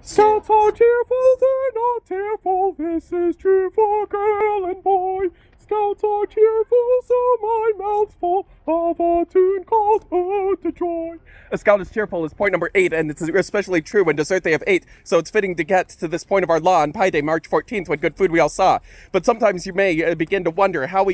Scouts are cheerful, they're not tearful. This is true for girl and boy. Scouts are cheerful, so my mouth's full of a tune called Ode to Joy. A scout is cheerful is point number 8, and it's especially true when dessert they have 8, so it's fitting to get to this point of our law on Pi Day, March 14th, when good food we all saw. But sometimes you may begin to wonder how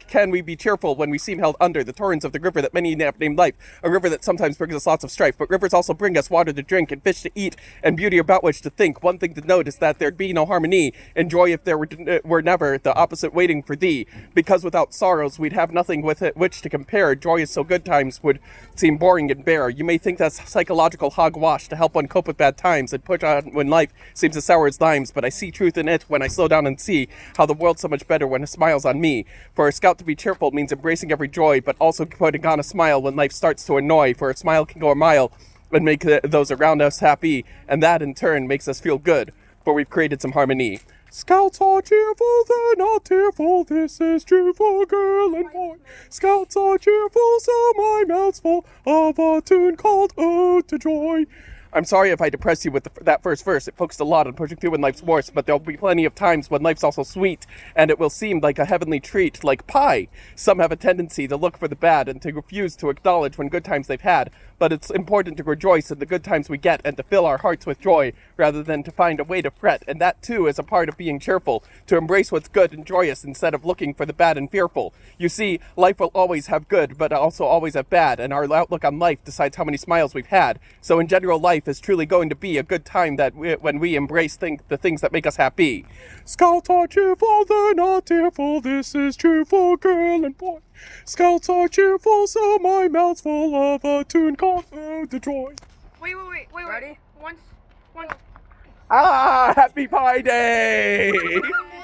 can we be cheerful when we seem held under the torrents of the river that many have named life, a river that sometimes brings us lots of strife. But rivers also bring us water to drink and fish to eat and beauty about which to think. One thing to note is that there'd be no harmony and joy if there were never the opposite waiting for thee, because without sorrows we'd have nothing with it which to compare. Joy is so good times would seem boring and bare. You may think that's psychological hogwash to help one cope with bad times and push on when life seems as sour as limes, but I see truth in it when I slow down and see how the world's so much better when it smiles on me. For a scout to be cheerful means embracing every joy, but also putting on a smile when life starts to annoy, for a smile can go a mile and make those around us happy, and that in turn makes us feel good, for we've created some harmony. Scouts are cheerful, they're not tearful. This is true for girl and boy. Scouts are cheerful, so my mouth's full of a tune called Ode to Joy. I'm sorry if I depress you with that first verse. It focused a lot on pushing through when life's worse, but there'll be plenty of times when life's also sweet, and it will seem like a heavenly treat, like pie. Some have a tendency to look for the bad and to refuse to acknowledge when good times they've had, but it's important to rejoice in the good times we get and to fill our hearts with joy, rather than to find a way to fret, and that too is a part of being cheerful, to embrace what's good and joyous instead of looking for the bad and fearful. You see, life will always have good, but also always have bad, and our outlook on life decides how many smiles we've had. So in general, life is truly going to be a good time when we embrace the things that make us happy. Scouts are cheerful, they're not tearful. This is true for girl and boy. Scouts are cheerful, so my mouth's full of a tune called Ode to Joy. Wait. Ready? Once. Happy Pi Day!